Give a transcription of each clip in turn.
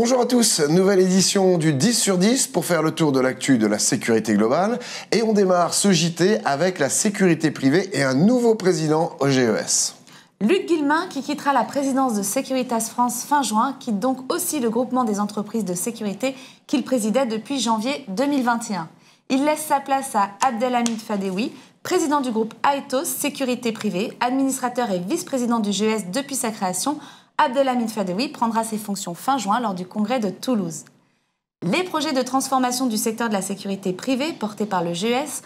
Bonjour à tous, nouvelle édition du 10 sur 10 pour faire le tour de l'actu de la sécurité globale. Et on démarre ce JT avec la sécurité privée et un nouveau président au GES. Luc Guillemin, qui quittera la présidence de Securitas France fin juin, quitte donc aussi le groupement des entreprises de sécurité qu'il présidait depuis janvier 2021. Il laisse sa place à Abdelhamid Fadewi, président du groupe Aetos Sécurité Privée, administrateur et vice-président du GES depuis sa création. Abdelhamid Fadewi prendra ses fonctions fin juin lors du congrès de Toulouse. Les projets de transformation du secteur de la sécurité privée portés par le GES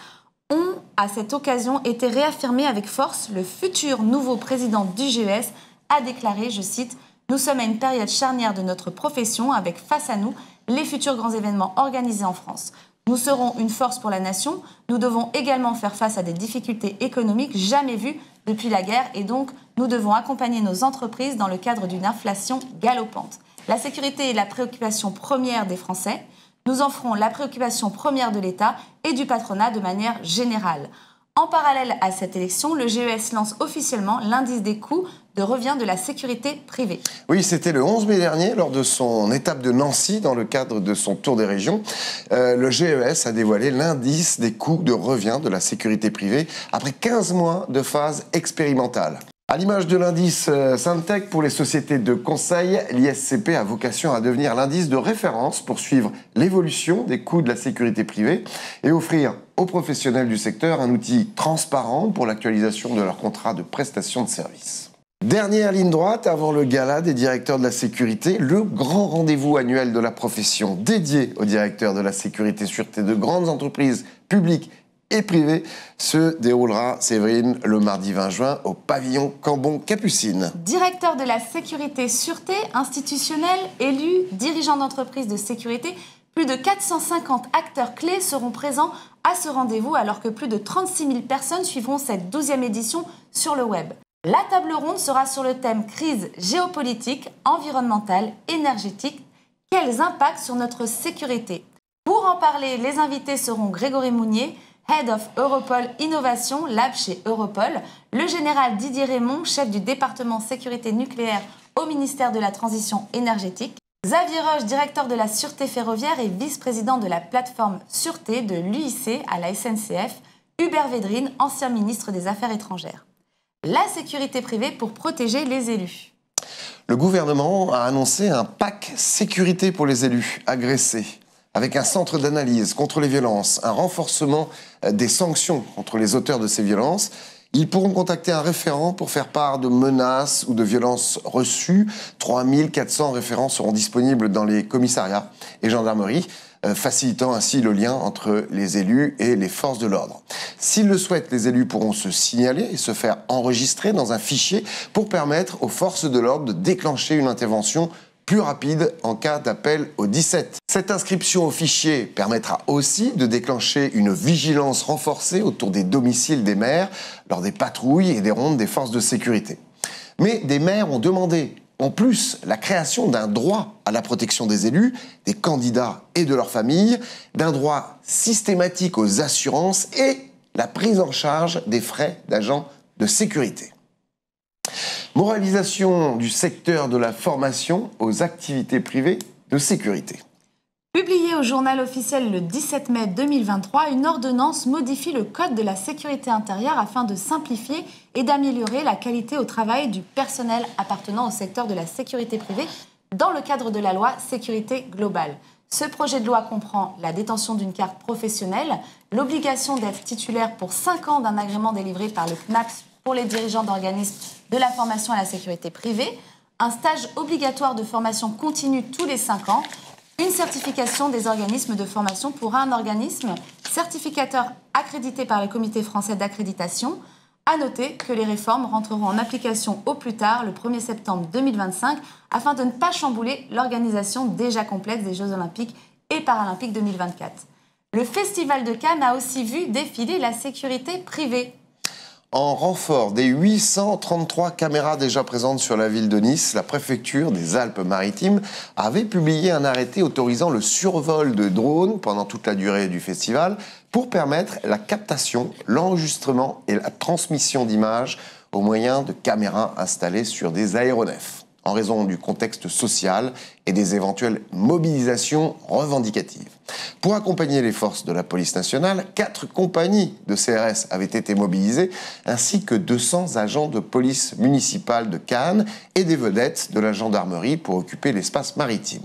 ont, à cette occasion, été réaffirmés avec force. Le futur nouveau président du GES a déclaré, je cite, « Nous sommes à une période charnière de notre profession avec face à nous les futurs grands événements organisés en France. Nous serons une force pour la nation. Nous devons également faire face à des difficultés économiques jamais vues depuis la guerre et donc nous devons accompagner nos entreprises dans le cadre d'une inflation galopante. La sécurité est la préoccupation première des Français. Nous en ferons la préoccupation première de l'État et du patronat de manière générale. » En parallèle à cette élection, le GES lance officiellement l'indice des coûts de revient de la sécurité privée. Oui, c'était le 11 mai dernier, lors de son étape de Nancy, dans le cadre de son tour des régions. Le GES a dévoilé l'indice des coûts de revient de la sécurité privée après 15 mois de phase expérimentale. À l'image de l'indice Syntec pour les sociétés de conseil, l'ISCP a vocation à devenir l'indice de référence pour suivre l'évolution des coûts de la sécurité privée et offrir aux professionnels du secteur un outil transparent pour l'actualisation de leur contrat de prestation de services. Dernière ligne droite avant le gala des directeurs de la sécurité, le grand rendez-vous annuel de la profession dédié aux directeurs de la sécurité sûreté de grandes entreprises publiques et privées se déroulera, Séverine, le mardi 20 juin au pavillon Cambon-Capucine. Directeur de la sécurité sûreté institutionnelle, élus, dirigeants d'entreprises de sécurité, plus de 450 acteurs clés seront présents à ce rendez-vous alors que plus de 36 000 personnes suivront cette 12e édition sur le web. La table ronde sera sur le thème crise géopolitique, environnementale, énergétique. Quels impacts sur notre sécurité? Pour en parler, les invités seront Grégory Mounier, Head of Europol Innovation, Lab chez Europol, le général Didier Raymond, chef du département sécurité nucléaire au ministère de la Transition énergétique, Xavier Roche, directeur de la sûreté ferroviaire et vice-président de la plateforme sûreté de l'UIC à la SNCF, Hubert Védrine, ancien ministre des Affaires étrangères. La sécurité privée pour protéger les élus. Le gouvernement a annoncé un pack sécurité pour les élus agressés, avec un centre d'analyse contre les violences, un renforcement des sanctions contre les auteurs de ces violences. Ils pourront contacter un référent pour faire part de menaces ou de violences reçues. 3400 référents seront disponibles dans les commissariats et gendarmeries, facilitant ainsi le lien entre les élus et les forces de l'ordre. S'ils le souhaitent, les élus pourront se signaler et se faire enregistrer dans un fichier pour permettre aux forces de l'ordre de déclencher une intervention plus rapide en cas d'appel au 17. Cette inscription au fichier permettra aussi de déclencher une vigilance renforcée autour des domiciles des maires lors des patrouilles et des rondes des forces de sécurité. Mais des maires ont demandé en plus la création d'un droit à la protection des élus, des candidats et de leurs familles, d'un droit systématique aux assurances et la prise en charge des frais d'agents de sécurité. Moralisation du secteur de la formation aux activités privées de sécurité. Publiée au journal officiel le 17 mai 2023, une ordonnance modifie le code de la sécurité intérieure afin de simplifier et d'améliorer la qualité au travail du personnel appartenant au secteur de la sécurité privée dans le cadre de la loi sécurité globale. Ce projet de loi comprend la détention d'une carte professionnelle, l'obligation d'être titulaire pour 5 ans d'un agrément délivré par le CNAPS pour les dirigeants d'organismes de la formation à la sécurité privée, un stage obligatoire de formation continue tous les 5 ans, une certification des organismes de formation pour un organisme certificateur accrédité par le Comité français d'accréditation. À noter que les réformes rentreront en application au plus tard le 1er septembre 2025 afin de ne pas chambouler l'organisation déjà complexe des Jeux Olympiques et Paralympiques 2024. Le Festival de Cannes a aussi vu défiler la sécurité privée. En renfort des 833 caméras déjà présentes sur la ville de Nice, la préfecture des Alpes-Maritimes avait publié un arrêté autorisant le survol de drones pendant toute la durée du festival pour permettre la captation, l'enregistrement et la transmission d'images au moyen de caméras installées sur des aéronefs. en raison du contexte social et des éventuelles mobilisations revendicatives. Pour accompagner les forces de la police nationale, 4 compagnies de CRS avaient été mobilisées, ainsi que 200 agents de police municipale de Cannes et des vedettes de la gendarmerie pour occuper l'espace maritime.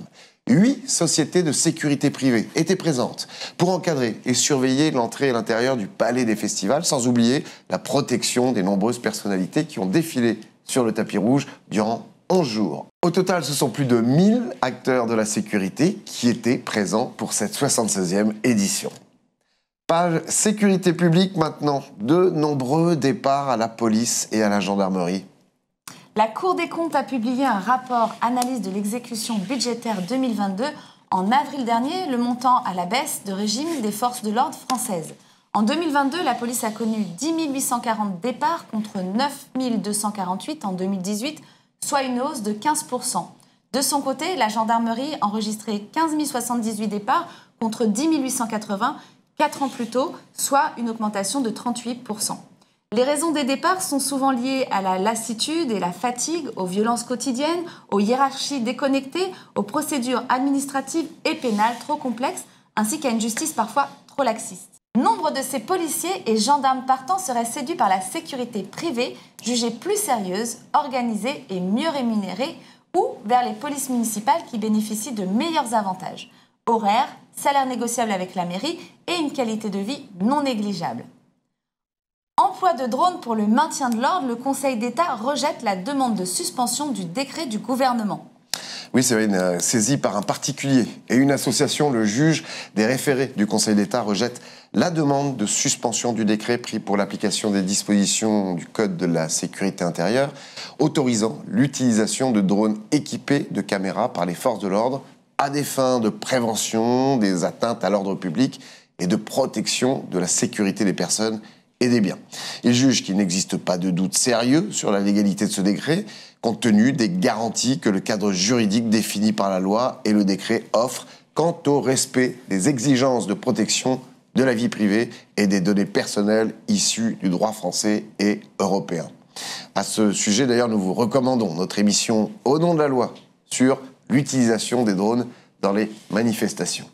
8 sociétés de sécurité privée étaient présentes pour encadrer et surveiller l'entrée et l'intérieur du palais des festivals, sans oublier la protection des nombreuses personnalités qui ont défilé sur le tapis rouge durant 11 jours. Au total, ce sont plus de 1000 acteurs de la sécurité qui étaient présents pour cette 76e édition. Page sécurité publique maintenant. De nombreux départs à la police et à la gendarmerie. La Cour des comptes a publié un rapport analyse de l'exécution budgétaire 2022. En avril dernier, le montant à la baisse de régime des forces de l'ordre françaises. En 2022, la police a connu 10 840 départs contre 9 248 en 2018, soit une hausse de 15%. De son côté, la gendarmerie enregistrait 15 078 départs contre 10 880 4 ans plus tôt, soit une augmentation de 38%. Les raisons des départs sont souvent liées à la lassitude et la fatigue, aux violences quotidiennes, aux hiérarchies déconnectées, aux procédures administratives et pénales trop complexes, ainsi qu'à une justice parfois trop laxiste. Nombre de ces policiers et gendarmes partants seraient séduits par la sécurité privée, jugée plus sérieuse, organisée et mieux rémunérée, ou vers les polices municipales qui bénéficient de meilleurs avantages, horaires, salaires négociables avec la mairie et une qualité de vie non négligeable. Emploi de drones pour le maintien de l'ordre, le Conseil d'État rejette la demande de suspension du décret du gouvernement. Oui, c'est une saisie par un particulier et une association, le juge des référés du Conseil d'État rejette la demande de suspension du décret pris pour l'application des dispositions du Code de la sécurité intérieure autorisant l'utilisation de drones équipés de caméras par les forces de l'ordre à des fins de prévention des atteintes à l'ordre public et de protection de la sécurité des personnes et des biens. Il juge qu'il n'existe pas de doute sérieux sur la légalité de ce décret, compte tenu des garanties que le cadre juridique défini par la loi et le décret offrent quant au respect des exigences de protection de la vie privée et des données personnelles issues du droit français et européen. À ce sujet, d'ailleurs, nous vous recommandons notre émission Au nom de la loi sur l'utilisation des drones dans les manifestations.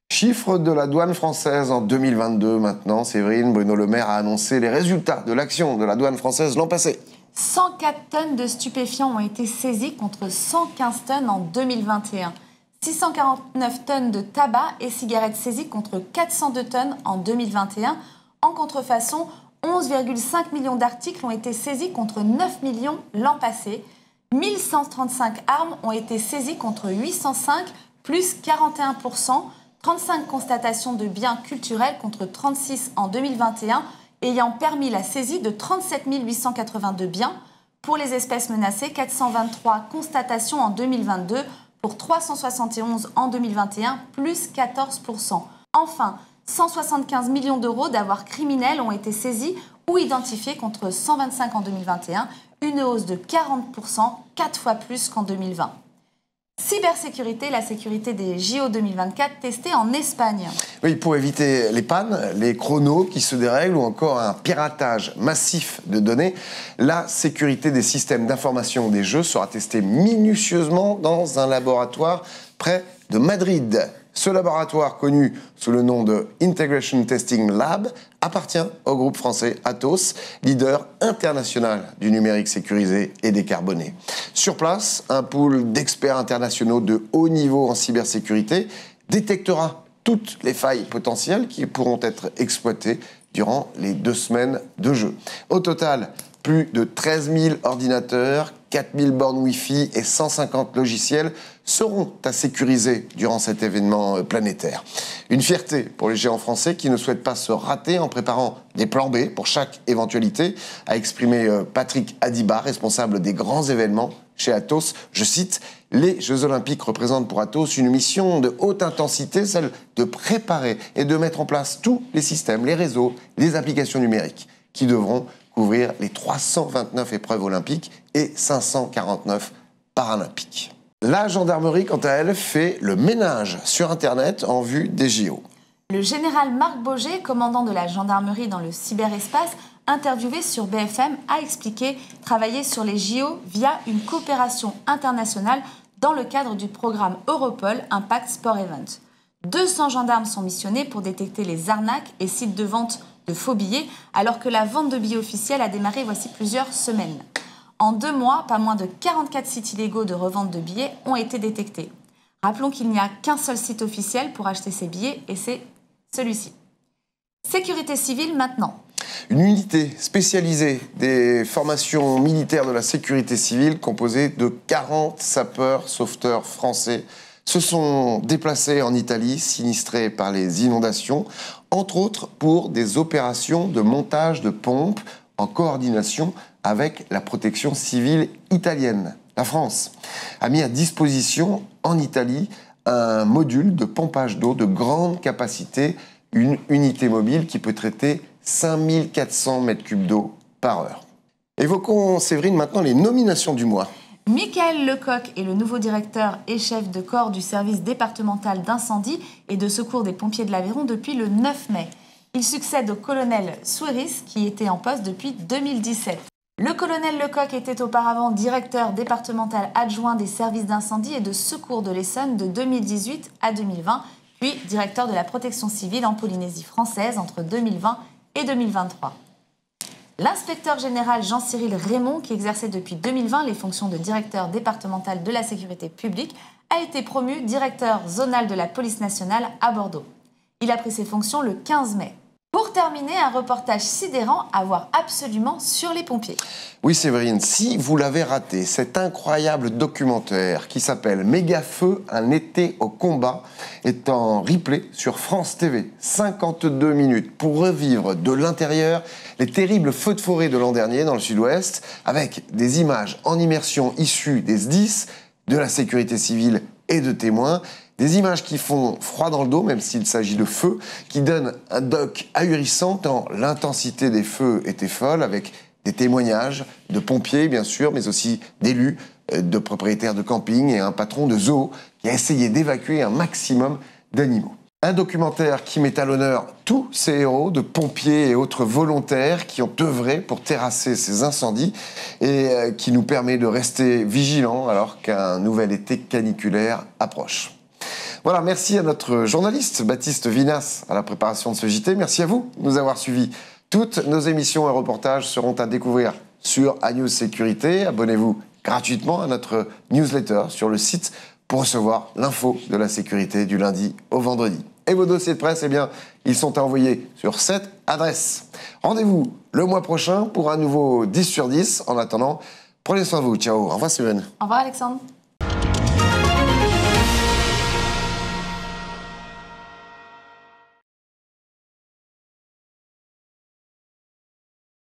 Chiffre de la douane française en 2022 maintenant. Séverine, Bruno Le Maire a annoncé les résultats de l'action de la douane française l'an passé. 104 tonnes de stupéfiants ont été saisies contre 115 tonnes en 2021. 649 tonnes de tabac et cigarettes saisies contre 402 tonnes en 2021. En contrefaçon, 11,5 millions d'articles ont été saisis contre 9 millions l'an passé. 1135 armes ont été saisies contre 805, plus 41%. 35 constatations de biens culturels contre 36 en 2021, ayant permis la saisie de 37 882 biens. Pour les espèces menacées, 423 constatations en 2022 pour 371 en 2021, plus 14%. Enfin, 175 millions d'euros d'avoirs criminels ont été saisis ou identifiés contre 125 en 2021, une hausse de 40%, 4 fois plus qu'en 2020. Cybersécurité, la sécurité des JO 2024 testée en Espagne. Oui, pour éviter les pannes, les chronos qui se dérèglent ou encore un piratage massif de données, la sécurité des systèmes d'information des Jeux sera testée minutieusement dans un laboratoire près de Madrid. Ce laboratoire, connu sous le nom de Integration Testing Lab, appartient au groupe français Atos, leader international du numérique sécurisé et décarboné. Sur place, un pool d'experts internationaux de haut niveau en cybersécurité détectera toutes les failles potentielles qui pourront être exploitées durant les 2 semaines de jeu. Au total, plus de 13 000 ordinateurs, 4 000 bornes Wi-Fi et 150 logiciels seront à sécuriser durant cet événement planétaire. Une fierté pour les géants français qui ne souhaitent pas se rater en préparant des plans B pour chaque éventualité, a exprimé Patrick Adiba, responsable des grands événements chez Atos. Je cite, « Les Jeux Olympiques représentent pour Atos une mission de haute intensité, celle de préparer et de mettre en place tous les systèmes, les réseaux, les applications numériques qui devront couvrir les 329 épreuves olympiques et 549 paralympiques. La gendarmerie, quant à elle, fait le ménage sur Internet en vue des JO. Le général Marc Boger, commandant de la gendarmerie dans le cyberespace, interviewé sur BFM, a expliqué travailler sur les JO via une coopération internationale dans le cadre du programme Europol Impact Sport Event. 200 gendarmes sont missionnés pour détecter les arnaques et sites de vente de faux billets, alors que la vente de billets officiels a démarré voici plusieurs semaines. En 2 mois, pas moins de 44 sites illégaux de revente de billets ont été détectés. Rappelons qu'il n'y a qu'un seul site officiel pour acheter ces billets et c'est celui-ci. Sécurité civile maintenant. Une unité spécialisée des formations militaires de la sécurité civile composée de 40 sapeurs-sauveteurs français se sont déplacés en Italie, sinistrés par les inondations, entre autres pour des opérations de montage de pompes en coordination avec la protection civile italienne. La France a mis à disposition en Italie un module de pompage d'eau de grande capacité, une unité mobile qui peut traiter 5400 mètres cubes d'eau par heure. Évoquons, Séverine, maintenant les nominations du mois. Michael Lecoq est le nouveau directeur et chef de corps du service départemental d'incendie et de secours des pompiers de l'Aveyron depuis le 9 mai. Il succède au colonel Souiris qui était en poste depuis 2017. Le colonel Lecoq était auparavant directeur départemental adjoint des services d'incendie et de secours de l'Essonne de 2018 à 2020, puis directeur de la protection civile en Polynésie française entre 2020 et 2023. L'inspecteur général Jean-Cyril Raymond, qui exerçait depuis 2020 les fonctions de directeur départemental de la sécurité publique, a été promu directeur zonal de la police nationale à Bordeaux. Il a pris ses fonctions le 15 mai. Pour terminer, un reportage sidérant à voir absolument sur les pompiers. Oui, Séverine, si vous l'avez raté, cet incroyable documentaire qui s'appelle Mégafeu, un été au combat, est en replay sur France TV. 52 minutes pour revivre de l'intérieur les terribles feux de forêt de l'an dernier dans le sud-ouest, avec des images en immersion issues des SDIS, de la sécurité civile et de témoins. Des images qui font froid dans le dos, même s'il s'agit de feu, qui donnent un doc ahurissant tant l'intensité des feux était folle, avec des témoignages de pompiers, bien sûr, mais aussi d'élus, de propriétaires de camping et un patron de zoo qui a essayé d'évacuer un maximum d'animaux. Un documentaire qui met à l'honneur tous ces héros de pompiers et autres volontaires qui ont œuvré pour terrasser ces incendies et qui nous permet de rester vigilants alors qu'un nouvel été caniculaire approche. Voilà, merci à notre journaliste Baptiste Vinas à la préparation de ce JT. Merci à vous de nous avoir suivis. Toutes nos émissions et reportages seront à découvrir sur iNews Sécurité. Abonnez-vous gratuitement à notre newsletter sur le site pour recevoir l'info de la sécurité du lundi au vendredi. Et vos dossiers de presse, eh bien, ils sont à envoyer sur cette adresse. Rendez-vous le mois prochain pour un nouveau 10 sur 10. En attendant, prenez soin de vous. Ciao. Au revoir, Sylvain. Au revoir, Alexandre.